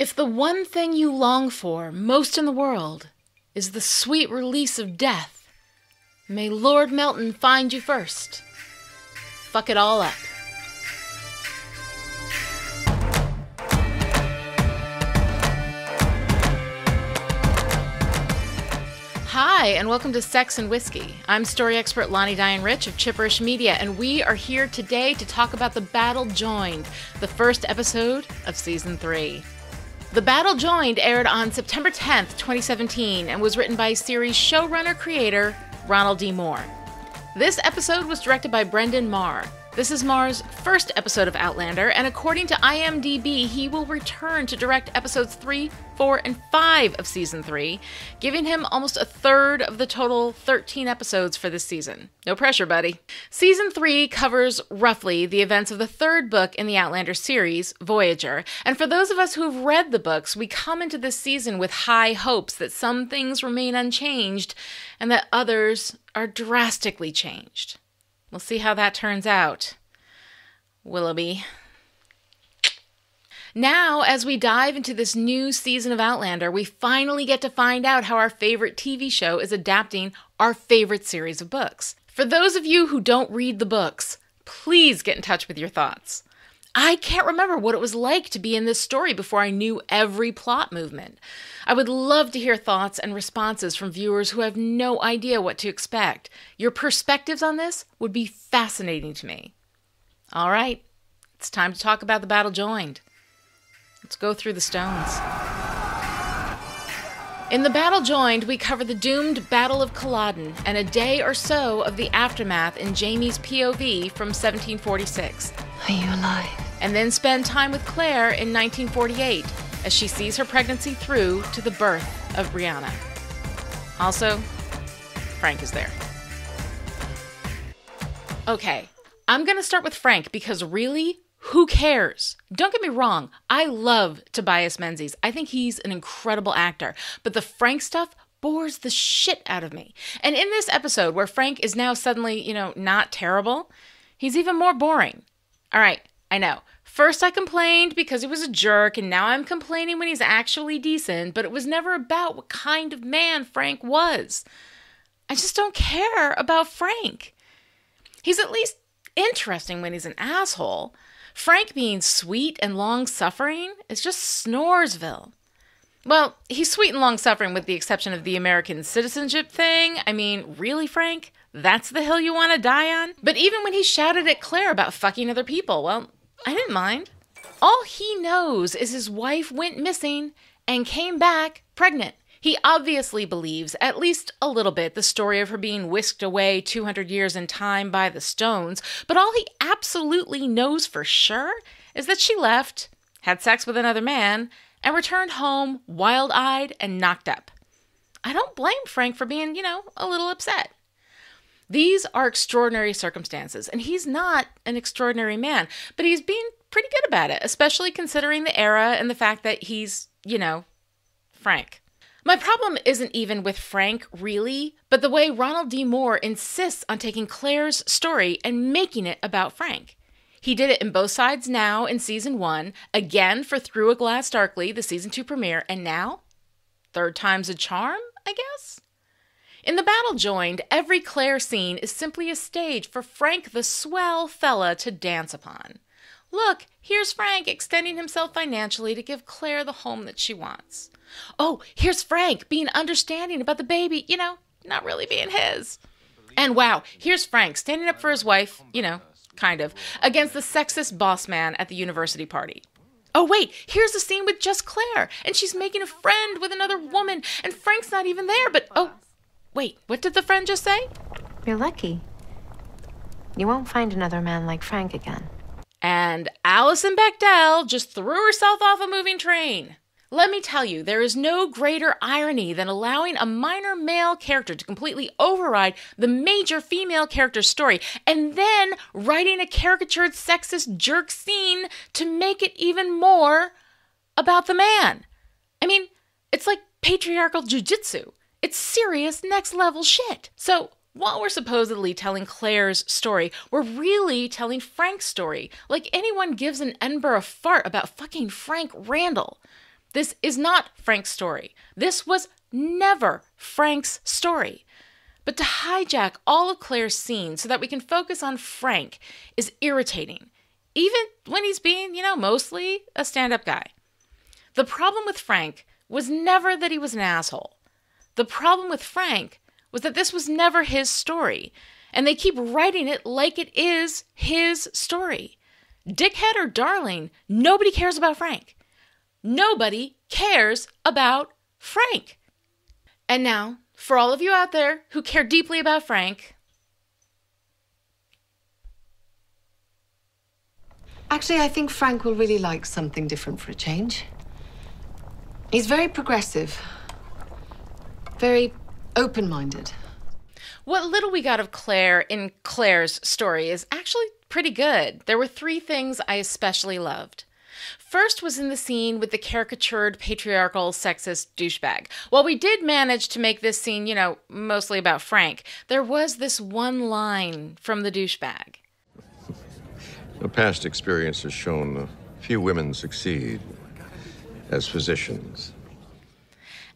If the one thing you long for most in the world is the sweet release of death, may Lord Melton find you first. Fuck it all up. Hi, and welcome to Sex and Whiskey. I'm story expert Lani Diane Rich of Chipperish Media, and we are here today to talk about The Battle Joined, the first episode of Season 3. The Battle Joined aired on September 10th, 2017, and was written by series showrunner-creator Ronald D. Moore. This episode was directed by Brendan Marr. This is Marr's first episode of Outlander, and according to IMDb, he will return to direct episodes 3, 4, and 5 of Season 3, giving him almost a third of the total 13 episodes for this season. No pressure, buddy. Season 3 covers roughly the events of the third book in the Outlander series, Voyager, and for those of us who have read the books, we come into this season with high hopes that some things remain unchanged and that others are drastically changed. We'll see how that turns out. Willoughby. Now, as we dive into this new season of Outlander, we finally get to find out how our favorite TV show is adapting our favorite series of books. For those of you who don't read the books, please get in touch with your thoughts. I can't remember what it was like to be in this story before I knew every plot movement. I would love to hear thoughts and responses from viewers who have no idea what to expect. Your perspectives on this would be fascinating to me. All right, it's time to talk about The Battle Joined. Let's go through the stones. In The Battle Joined, we cover the doomed Battle of Culloden and a day or so of the aftermath in Jamie's POV from 1746. Are you alive? And then spend time with Claire in 1948 as she sees her pregnancy through to the birth of Brianna. Also, Frank is there. Okay, I'm going to start with Frank because really, who cares? Don't get me wrong, I love Tobias Menzies. I think he's an incredible actor, but the Frank stuff bores the shit out of me. And in this episode where Frank is now suddenly, not terrible, he's even more boring. All right, I know. First I complained because he was a jerk, and now I'm complaining when he's actually decent, but it was never about what kind of man Frank was. I just don't care about Frank. He's at least interesting when he's an asshole. Frank being sweet and long-suffering is just Snoresville. Well, he's sweet and long-suffering with the exception of the American citizenship thing. I mean, really, Frank? That's the hill you want to die on? But even when he shouted at Claire about fucking other people, well, I didn't mind. All he knows is his wife went missing and came back pregnant. He obviously believes, at least a little bit, the story of her being whisked away 200 years in time by the Stones, but all he absolutely knows for sure is that she left, had sex with another man, and returned home wild-eyed and knocked up. I don't blame Frank for being, a little upset. These are extraordinary circumstances, and he's not an extraordinary man, but he's being pretty good about it, especially considering the era and the fact that he's, Frank. My problem isn't even with Frank, really, but the way Ronald D. Moore insists on taking Claire's story and making it about Frank. He did it in Both Sides Now in Season 1, again for Through a Glass Darkly, the Season 2 premiere, and now, third time's a charm, I guess? In The Battle Joined, every Claire scene is simply a stage for Frank the swell fella to dance upon. Look, here's Frank extending himself financially to give Claire the home that she wants. Oh, here's Frank being understanding about the baby, not really being his. And wow, here's Frank standing up for his wife, kind of, against the sexist boss man at the university party. Oh wait, here's a scene with just Claire, and she's making a friend with another woman, and Frank's not even there, but oh, wait, what did the friend just say? You're lucky. You won't find another man like Frank again. And Alison Bechdel just threw herself off a moving train. Let me tell you, there is no greater irony than allowing a minor male character to completely override the major female character's story and then writing a caricatured sexist jerk scene to make it even more about the man. I mean, it's like patriarchal jujitsu. It's serious next level shit. So while we're supposedly telling Claire's story, we're really telling Frank's story, like anyone gives an Edinburgh fart about fucking Frank Randall. This is not Frank's story. This was never Frank's story. But to hijack all of Claire's scenes so that we can focus on Frank is irritating, even when he's being, mostly a stand-up guy. The problem with Frank was never that he was an asshole. The problem with Frank was that this was never his story, and they keep writing it like it is his story. Dickhead or darling, nobody cares about Frank. Nobody cares about Frank. And now, for all of you out there who care deeply about Frank... Actually, I think Frank will really like something different for a change. He's very progressive. Very open-minded. What little we got of Claire in Claire's story is actually pretty good. There were 3 things I especially loved. First was in the scene with the caricatured, patriarchal, sexist douchebag. While we did manage to make this scene, mostly about Frank, there was this one line from the douchebag. The past experience has shown few women succeed as physicians.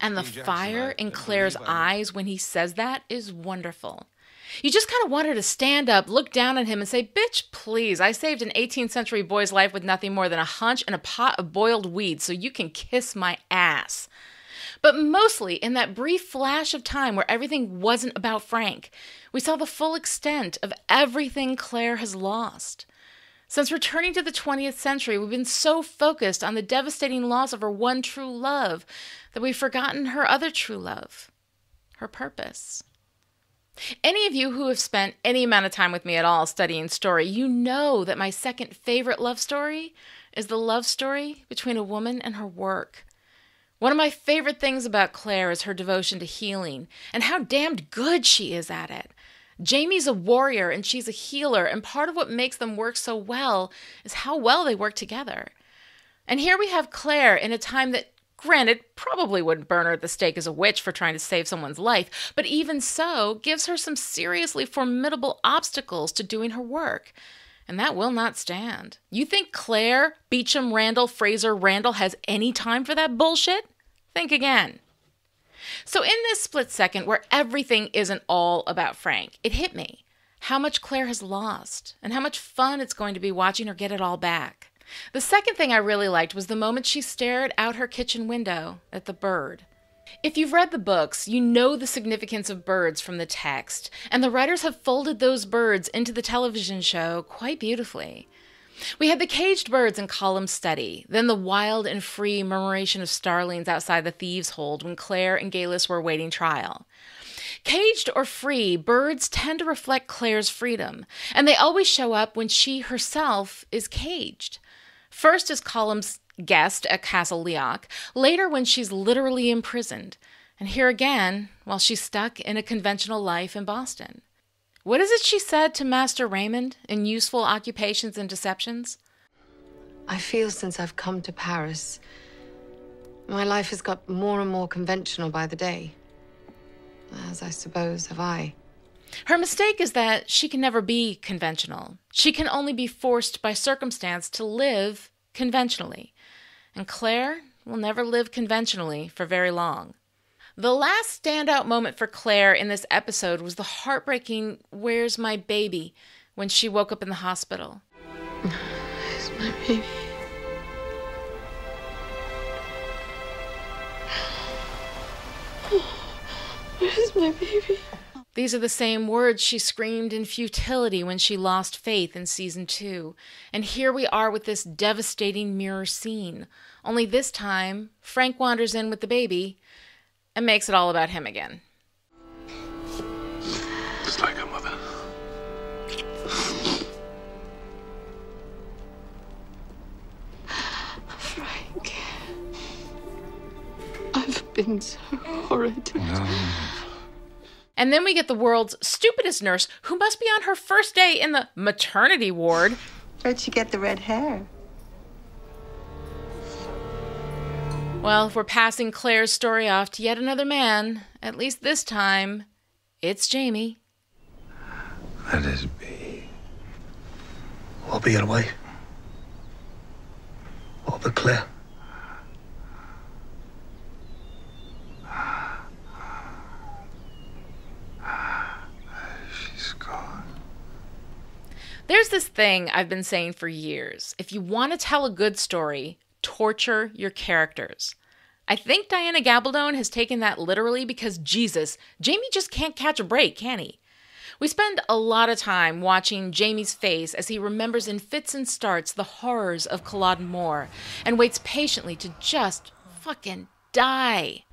And the fire in Claire's eyes when he says that is wonderful. You just kind of want her to stand up, look down at him and say, bitch, please, I saved an 18th century boy's life with nothing more than a hunch and a pot of boiled weed, so you can kiss my ass. But mostly in that brief flash of time where everything wasn't about Frank, we saw the full extent of everything Claire has lost. Since returning to the 20th century, we've been so focused on the devastating loss of her one true love that we've forgotten her other true love, her purpose. Any of you who have spent any amount of time with me at all studying story, you know that my second favorite love story is the love story between a woman and her work. One of my favorite things about Claire is her devotion to healing and how damned good she is at it. Jamie's a warrior and she's a healer, and part of what makes them work so well is how well they work together. And here we have Claire in a time that, granted, probably wouldn't burn her at the stake as a witch for trying to save someone's life, but even so, gives her some seriously formidable obstacles to doing her work. And that will not stand. You think Claire, Beecham, Randall, Fraser, Randall has any time for that bullshit? Think again. So in this split second where everything isn't all about Frank, it hit me how much Claire has lost and how much fun it's going to be watching her get it all back. The second thing I really liked was the moment she stared out her kitchen window at the bird. If you've read the books, you know the significance of birds from the text, and the writers have folded those birds into the television show quite beautifully. We had the caged birds in Column's study, then the wild and free murmuration of starlings outside the thieves' hold when Claire and Galus were awaiting trial. Caged or free, birds tend to reflect Claire's freedom, and they always show up when she herself is caged. First as Column's guest at Castle Leoch, later when she's literally imprisoned, and here again while she's stuck in a conventional life in Boston. What is it she said to Master Raymond in Useful Occupations and Deceptions? I feel since I've come to Paris, my life has got more and more conventional by the day. As I suppose have I. Her mistake is that she can never be conventional. She can only be forced by circumstance to live conventionally. And Claire will never live conventionally for very long. The last standout moment for Claire in this episode was the heartbreaking "Where's my baby?" when she woke up in the hospital. Where's my baby? Where's my baby? These are the same words she screamed in futility when she lost faith in season 2. And here we are with this devastating mirror scene. Only this time, Frank wanders in with the baby and makes it all about him again. Just like a mother. Frank. I've been so horrid. No. And then we get the world's stupidest nurse who must be on her first day in the maternity ward. Where'd she get the red hair? Well, if we're passing Claire's story off to yet another man, at least this time, it's Jamie. Let us be. I'll be your wife. I'll be Claire. this thing I've been saying for years. If you want to tell a good story, torture your characters. I think Diana Gabaldon has taken that literally because, Jesus, Jamie just can't catch a break, can he? We spend a lot of time watching Jamie's face as he remembers in fits and starts the horrors of Culloden Moor and waits patiently to just fucking die.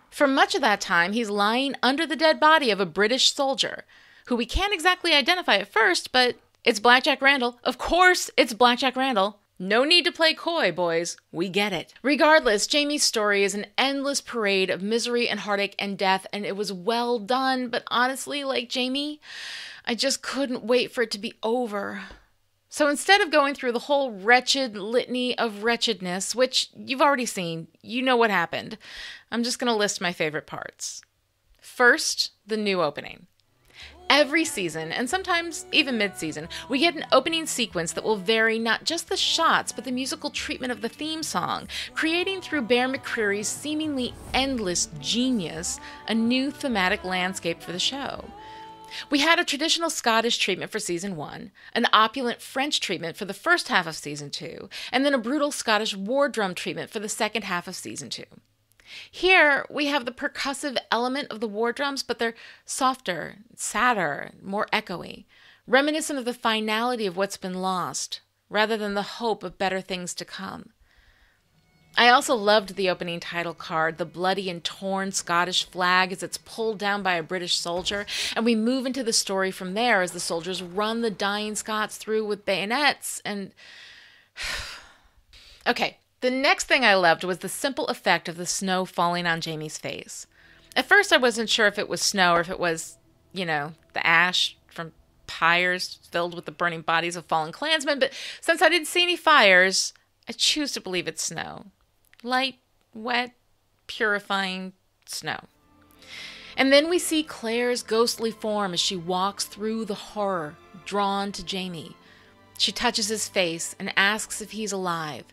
For much of that time, he's lying under the dead body of a British soldier, who we can't exactly identify at first, but it's Blackjack Randall. Of course, it's Blackjack Randall. No need to play coy, boys. We get it. Regardless, Jamie's story is an endless parade of misery and heartache and death, and it was well done, but honestly, like Jamie, I just couldn't wait for it to be over. So instead of going through the whole wretched litany of wretchedness, which you've already seen, you know what happened, I'm just going to list my favorite parts. First, the new opening. Every season, and sometimes even mid-season, we get an opening sequence that will vary not just the shots, but the musical treatment of the theme song, creating through Bear McCreary's seemingly endless genius a new thematic landscape for the show. We had a traditional Scottish treatment for Season 1, an opulent French treatment for the first half of Season 2, and then a brutal Scottish war drum treatment for the second half of Season 2. Here, we have the percussive element of the war drums, but they're softer, sadder, more echoey, reminiscent of the finality of what's been lost, rather than the hope of better things to come. I also loved the opening title card, the bloody and torn Scottish flag as it's pulled down by a British soldier, and we move into the story from there as the soldiers run the dying Scots through with bayonets and... Okay. The next thing I loved was the simple effect of the snow falling on Jamie's face. At first I wasn't sure if it was snow or if it was, the ash from pyres filled with the burning bodies of fallen clansmen, but since I didn't see any fires, I choose to believe it's snow. Light, wet, purifying snow. And then we see Claire's ghostly form as she walks through the horror, drawn to Jamie. She touches his face and asks if he's alive.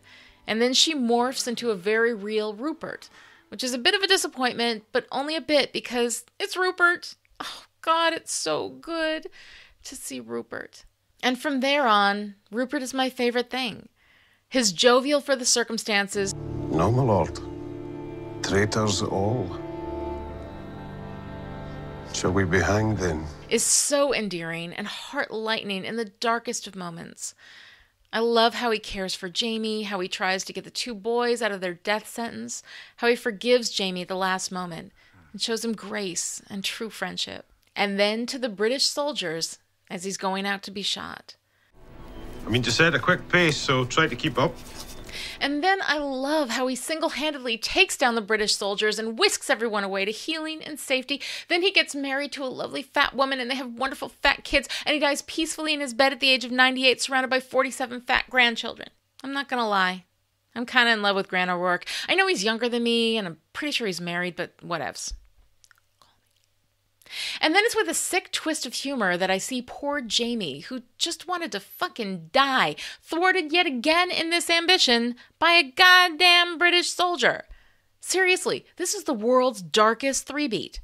And then she morphs into a very real Rupert, which is a bit of a disappointment, but only a bit because it's Rupert. Oh, God, it's so good to see Rupert. And from there on, Rupert is my favorite thing. His jovial for the circumstances. No, my lord. Traitors all. Shall we be hanged then? Is so endearing and heart-lightening in the darkest of moments. I love how he cares for Jamie, how he tries to get the two boys out of their death sentence, how he forgives Jamie at the last moment and shows him grace and true friendship. And then to the British soldiers as he's going out to be shot. I mean to set a quick pace, so try to keep up. And then I love how he single-handedly takes down the British soldiers and whisks everyone away to healing and safety. Then he gets married to a lovely fat woman and they have wonderful fat kids, and he dies peacefully in his bed at the age of 98 surrounded by 47 fat grandchildren. I'm not gonna lie. I'm kind of in love with Grant O'Rourke. I know he's younger than me and I'm pretty sure he's married, but whatevs. And then it's with a sick twist of humor that I see poor Jamie, who just wanted to fucking die, thwarted yet again in this ambition by a goddamn British soldier. Seriously, this is the world's darkest three-beat.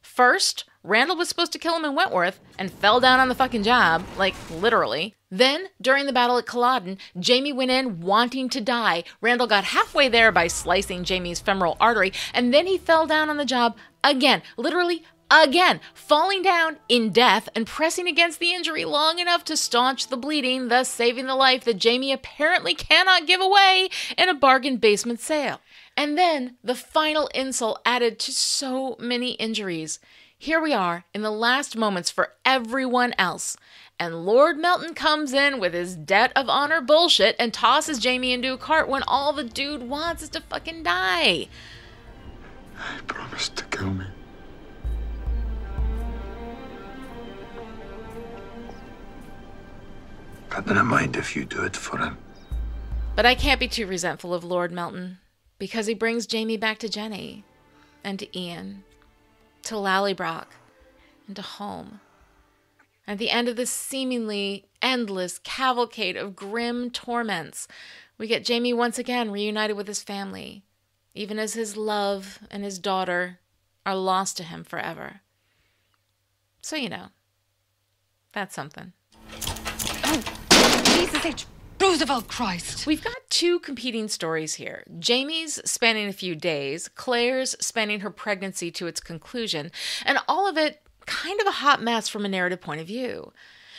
First, Randall was supposed to kill him in Wentworth and fell down on the fucking job, like literally. Then, during the battle at Culloden, Jamie went in wanting to die. Randall got halfway there by slicing Jamie's femoral artery, and then he fell down on the job again, literally again, falling down in death and pressing against the injury long enough to staunch the bleeding, thus saving the life that Jamie apparently cannot give away in a bargain basement sale. And then the final insult added to so many injuries. Here we are in the last moments for everyone else. And Lord Melton comes in with his debt of honor bullshit and tosses Jamie into a cart when all the dude wants is to fucking die. I promised to kill me. I don't mind if you do it for him. But I can't be too resentful of Lord Melton, because he brings Jamie back to Jenny, and to Ian, to Lallybroch, and to home. At the end of this seemingly endless cavalcade of grim torments, we get Jamie once again reunited with his family, even as his love and his daughter are lost to him forever. So, that's something. Jesus H. Roosevelt Christ. We've got two competing stories here. Jamie's spanning a few days, Claire's spanning her pregnancy to its conclusion, and all of it kind of a hot mess from a narrative point of view.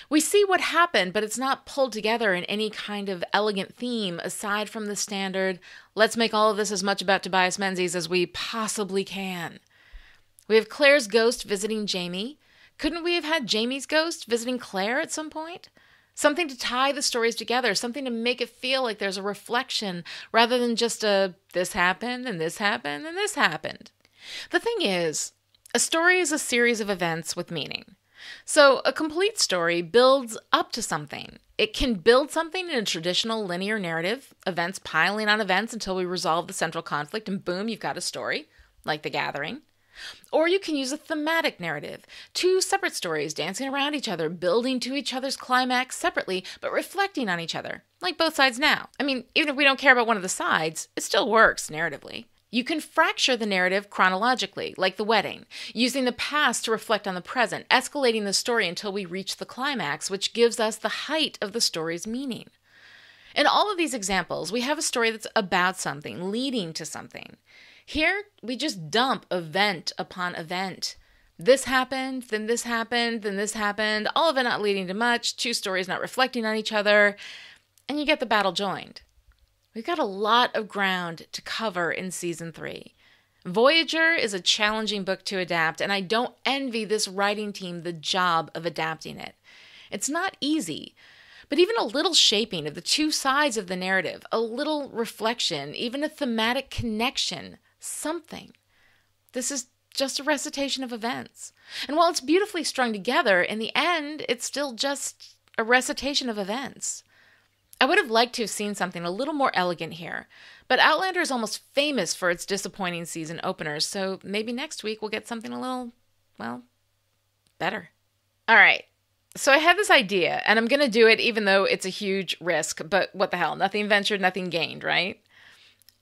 We see what happened, but it's not pulled together in any kind of elegant theme aside from the standard, let's make all of this as much about Tobias Menzies as we possibly can. We have Claire's ghost visiting Jamie. Couldn't we have had Jamie's ghost visiting Claire at some point? Something to tie the stories together, something to make it feel like there's a reflection rather than just a this happened and this happened and this happened. The thing is, a story is a series of events with meaning. So a complete story builds up to something. It can build something in a traditional linear narrative, events piling on events until we resolve the central conflict and boom, you've got a story, like The Gathering. Or you can use a thematic narrative, two separate stories dancing around each other, building to each other's climax separately, but reflecting on each other, like Both Sides Now. I mean, even if we don't care about one of the sides, it still works narratively. You can fracture the narrative chronologically, like The Wedding, using the past to reflect on the present, escalating the story until we reach the climax, which gives us the height of the story's meaning. In all of these examples, we have a story that's about something, leading to something. Here, we just dump event upon event. This happened, then this happened, then this happened, all of it not leading to much, two stories not reflecting on each other, and you get the battle joined. We've got a lot of ground to cover in Season 3. Voyager is a challenging book to adapt, and I don't envy this writing team the job of adapting it. It's not easy, but even a little shaping of the two sides of the narrative, a little reflection, even a thematic connection, something. This is just a recitation of events. And while it's beautifully strung together, in the end, it's still just a recitation of events. I would have liked to have seen something a little more elegant here, but Outlander is almost famous for its disappointing season openers, so maybe next week we'll get something a little, well, better. All right, so I had this idea, and I'm going to do it even though it's a huge risk, but what the hell, nothing ventured, nothing gained, right?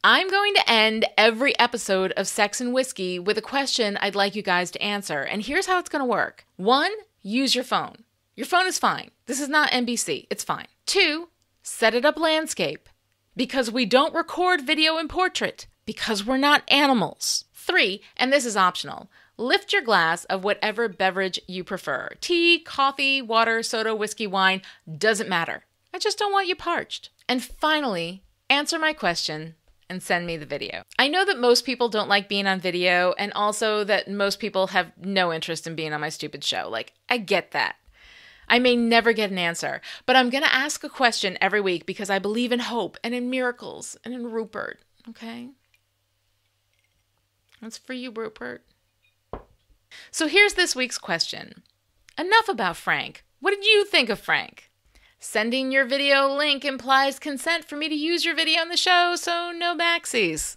I'm going to end every episode of Sex and Whiskey with a question I'd like you guys to answer, and here's how it's going to work. 1, use your phone. Your phone is fine. This is not NBC. It's fine. 2, set it up landscape, because we don't record video and portrait, because we're not animals. 3, and this is optional, lift your glass of whatever beverage you prefer. Tea, coffee, water, soda, whiskey, wine, doesn't matter. I just don't want you parched. And finally, answer my question and send me the video. I know that most people don't like being on video, and also that most people have no interest in being on my stupid show. Like, I get that. I may never get an answer, but I'm going to ask a question every week because I believe in hope and in miracles and in Rupert, okay? That's for you, Rupert. So here's this week's question. Enough about Frank. What did you think of Frank? Sending your video link implies consent for me to use your video on the show, so no backsies.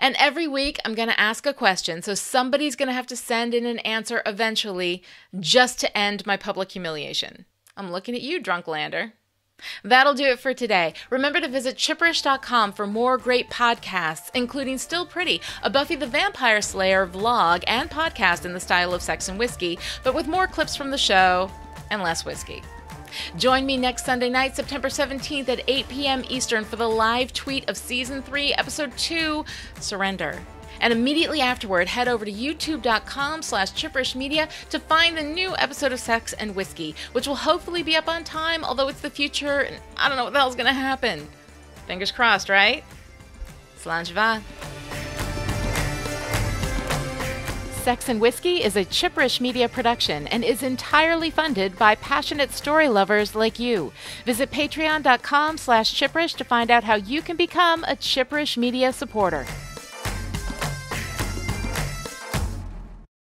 And every week, I'm going to ask a question, so somebody's going to have to send in an answer eventually just to end my public humiliation. I'm looking at you, Drunklander. That'll do it for today. Remember to visit Chipperish.com for more great podcasts, including Still Pretty, a Buffy the Vampire Slayer vlog and podcast in the style of Sex and Whiskey, but with more clips from the show and less whiskey. Join me next Sunday night, September 17th at 8 p.m. Eastern for the live tweet of Season 3, Episode 2, Surrender. And immediately afterward, head over to youtube.com/chipperishmedia to find the new episode of Sex and Whiskey, which will hopefully be up on time, although it's the future and I don't know what the hell's going to happen. Fingers crossed, right? Slange va. Sex and Whiskey is a Chipperish media production and is entirely funded by passionate story lovers like you. Visit patreon.com/Chipperish to find out how you can become a Chipperish media supporter.